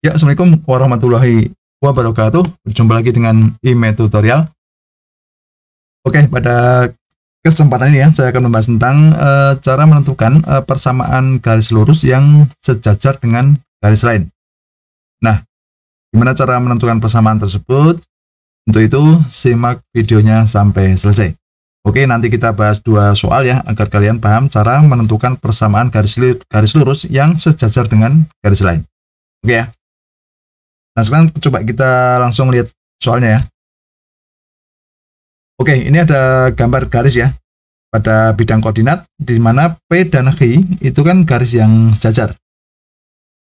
Ya, Assalamualaikum warahmatullahi wabarakatuh. Berjumpa lagi dengan IME Tutorial. Oke, pada kesempatan ini ya, saya akan membahas tentang cara menentukan persamaan garis lurus yang sejajar dengan garis lain. Nah, gimana cara menentukan persamaan tersebut? Untuk itu, simak videonya sampai selesai. Oke, nanti kita bahas dua soal ya, agar kalian paham cara menentukan persamaan garis lurus yang sejajar dengan garis lain. Oke ya. Nah, sekarang coba kita langsung lihat soalnya ya. Oke, ini ada gambar garis ya pada bidang koordinat, di mana P dan Q itu kan garis yang sejajar.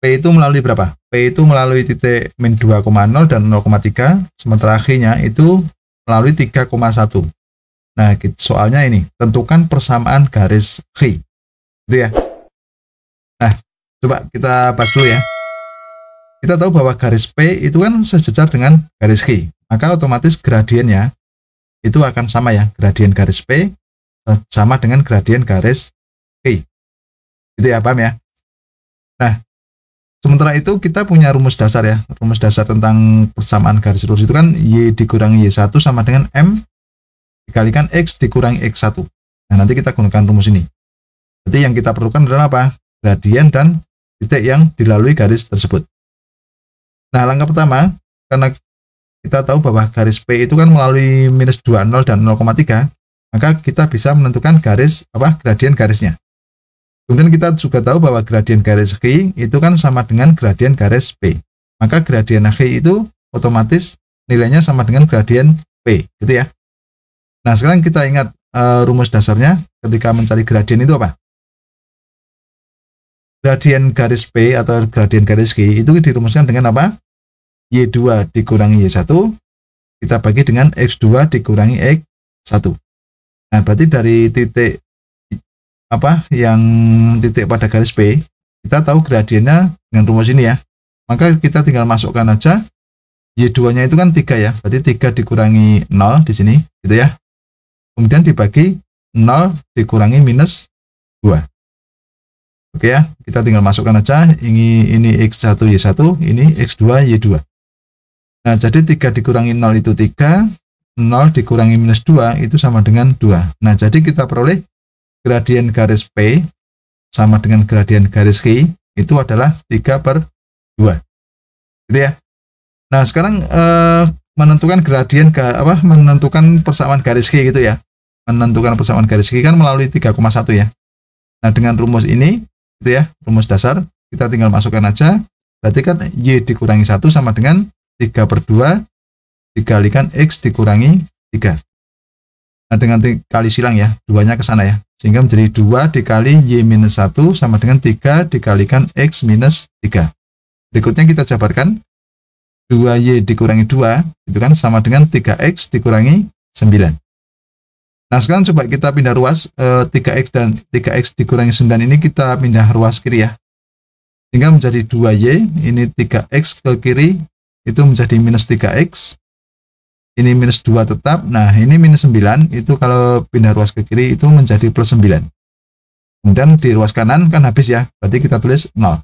P itu melalui berapa? P itu melalui titik min 2,0 dan 0,3, sementara Q-nya itu melalui 3,1. Nah, soalnya ini, tentukan persamaan garis Q. Gitu ya. Nah, coba kita bahas dulu ya. Kita tahu bahwa garis P itu kan sejajar dengan garis Q, maka otomatis gradiennya itu akan sama ya, gradien garis P sama dengan gradien garis Q. Itu ya, paham ya? Nah, sementara itu kita punya rumus dasar ya, rumus dasar tentang persamaan garis lurus itu kan Y dikurangi Y1 sama dengan M dikalikan X dikurangi X1. Nah, nanti kita gunakan rumus ini. Jadi yang kita perlukan adalah apa? Gradien dan titik yang dilalui garis tersebut. Nah, langkah pertama, karena kita tahu bahwa garis P itu kan melalui minus 2,0 dan 0,3, maka kita bisa menentukan gradien garisnya. Kemudian kita juga tahu bahwa gradien garis Q itu kan sama dengan gradien garis P. Maka gradien Q itu otomatis nilainya sama dengan gradien P, gitu ya. Nah, sekarang kita ingat rumus dasarnya ketika mencari gradien itu apa? Gradien garis P atau gradien garis Q itu dirumuskan dengan apa? Y2 dikurangi Y1 kita bagi dengan X2 dikurangi X1. Nah, berarti dari titik titik pada garis P, kita tahu gradiennya dengan rumus ini ya. Maka kita tinggal masukkan aja Y2-nya itu kan 3 ya. Berarti 3 dikurangi 0 di sini, gitu ya. Kemudian dibagi 0 dikurangi minus 2. Oke ya, kita tinggal masukkan aja ini X1 Y1, ini X2 Y2. Nah, jadi 3 dikurangi 0 itu 3, 0 dikurangi minus 2 itu sama dengan 2. Nah, jadi kita peroleh gradien garis P sama dengan gradien garis Q itu adalah 3/2. Gitu ya. Nah, sekarang menentukan menentukan persamaan garis Q gitu ya. Menentukan persamaan garis Q kan melalui 3,1 ya. Nah, dengan rumus ini gitu ya, rumus dasar, kita tinggal masukkan aja. Berarti kan Y dikurangi 1 sama dengan 3/2 dikalikan X dikurangi 3. Nah, dengan kali silang ya, 2-nya ke sana ya. Sehingga menjadi 2 dikali Y minus 1 sama dengan 3 dikalikan X minus 3. Berikutnya kita jabarkan. 2Y dikurangi 2, itu kan sama dengan 3X dikurangi 9. Nah, sekarang coba kita pindah ruas, 3X dan 3X dikurangi 9 ini kita pindah ruas kiri ya. Sehingga menjadi 2Y, ini 3X ke kiri, itu menjadi minus 3X. Ini minus 2 tetap. Nah, ini minus 9, itu kalau pindah ruas ke kiri itu menjadi plus 9. Kemudian di ruas kanan kan habis ya, berarti kita tulis 0.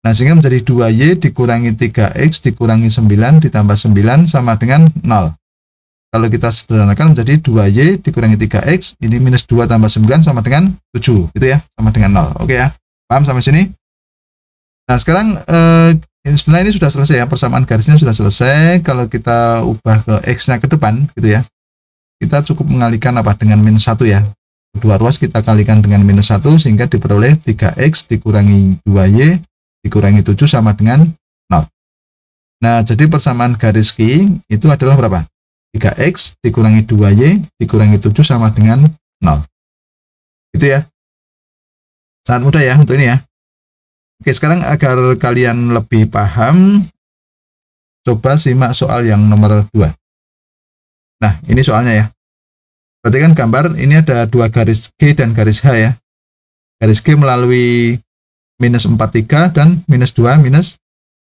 Nah, sehingga menjadi 2Y dikurangi 3X dikurangi 9 ditambah 9 sama dengan 0. Kalau kita sederhanakan menjadi 2Y dikurangi 3X, ini minus 2 tambah 9 sama dengan 7, gitu ya, sama dengan 0. Oke ya, paham sampai sini? Nah, sekarang sebenarnya ini sudah selesai ya, persamaan garisnya sudah selesai. Kalau kita ubah ke X-nya ke depan, gitu ya, kita cukup mengalihkan dengan minus 1 ya. Kedua ruas kita kalikan dengan minus 1, sehingga diperoleh 3X dikurangi 2Y dikurangi 7 sama dengan 0. Nah, jadi persamaan garis Q itu adalah berapa? 3X dikurangi 2Y dikurangi 7 sama dengan 0. Gitu ya. Sangat mudah ya untuk ini ya. Oke, sekarang agar kalian lebih paham, coba simak soal yang nomor 2. Nah, ini soalnya ya. Perhatikan gambar, ini ada dua garis G dan garis H ya. Garis G melalui minus 4,3 dan minus 2 minus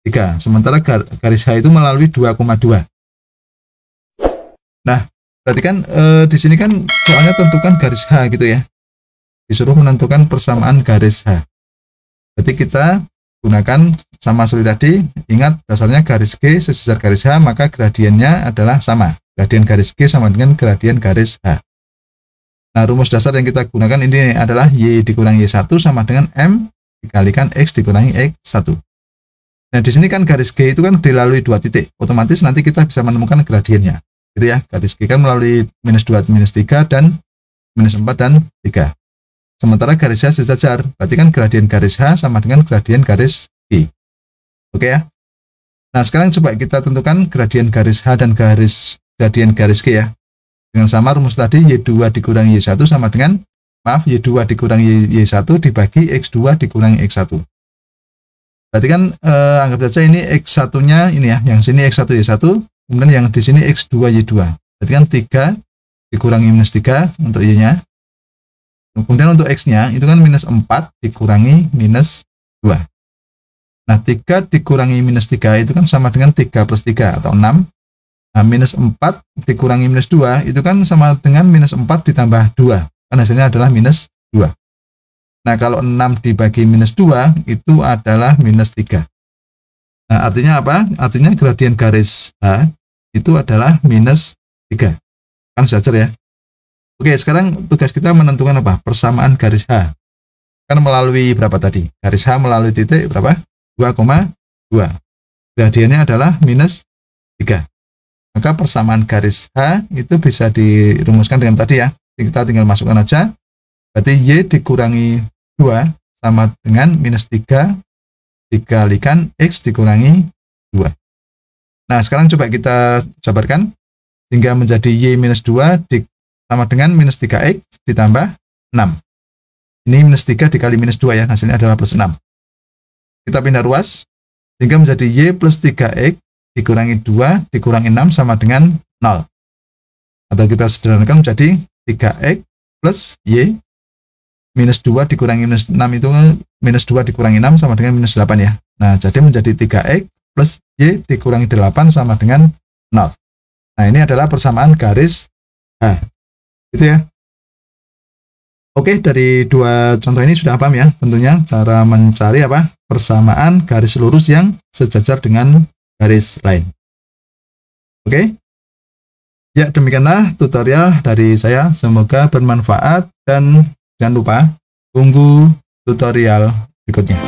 3. Sementara garis H itu melalui 2,2. Nah, perhatikan di sini kan soalnya tentukan garis H gitu ya. Disuruh menentukan persamaan garis H. Berarti kita gunakan sama seperti tadi. Ingat dasarnya garis G sejajar garis H, maka gradiennya adalah sama. Gradien garis G sama dengan gradien garis H. Nah, rumus dasar yang kita gunakan ini adalah Y dikurangi Y1 sama dengan M dikalikan X dikurangi X1. Nah, di sini kan garis G itu kan dilalui 2 titik. Otomatis nanti kita bisa menemukan gradiennya. Gitu ya. Garis G kan melalui -2, -3, dan -4 dan 3. Sementara garis H sejajar, berarti kan gradien garis H sama dengan gradien garis G. Oke ya. Nah, sekarang coba kita tentukan gradien garis H dan gradien garis G ya. Dengan sama rumus tadi, Y2 dikurangi Y1 sama dengan, Y2 dikurangi Y1 dibagi X2 dikurangi X1. Berarti kan anggap saja ini X1-nya ini ya, yang sini X1 Y1, kemudian yang di sini X2 Y2. Berarti kan 3 dikurangi -3 untuk Y-nya. Kemudian untuk X-nya itu kan -4 dikurangi -2. Nah, 3 dikurangi -3 itu kan sama dengan 3 plus 3 atau 6. Nah, -4 dikurangi -2 itu kan sama dengan -4 ditambah 2. Kan hasilnya adalah -2. Nah, kalau 6 dibagi -2 itu adalah -3. Nah, artinya apa? Artinya gradien garis H itu adalah -3. Kan sejajar ya. Oke, sekarang tugas kita menentukan apa? Persamaan garis H. Kan melalui berapa tadi? Garis H melalui titik berapa? 2,2. Gradiennya adalah -3. Maka persamaan garis H itu bisa dirumuskan dengan tadi ya. Kita tinggal masukkan aja. Berarti Y dikurangi 2 sama dengan -3 dikalikan X dikurangi 2. Nah, sekarang coba kita jabarkan. Hingga menjadi Y-2 sama dengan -3X ditambah 6. Ini -3 dikali -2 ya, hasilnya adalah +6. Kita pindah ruas. Hingga menjadi Y plus 3X dikurangi 2 dikurangi 6 sama dengan 0. Atau kita sederhanakan menjadi 3X plus Y -2 dikurangi -6 itu -2 dikurangi 6 sama dengan -8 ya. Nah, jadi menjadi 3X plus Y dikurangi 8 sama dengan 0. Nah, ini adalah persamaan garis H. Gitu ya. Oke, dari dua contoh ini sudah paham ya tentunya cara mencari apa? Persamaan garis lurus yang sejajar dengan garis lain. Oke. Ya, demikianlah tutorial dari saya. Semoga bermanfaat dan jangan lupa tunggu tutorial berikutnya.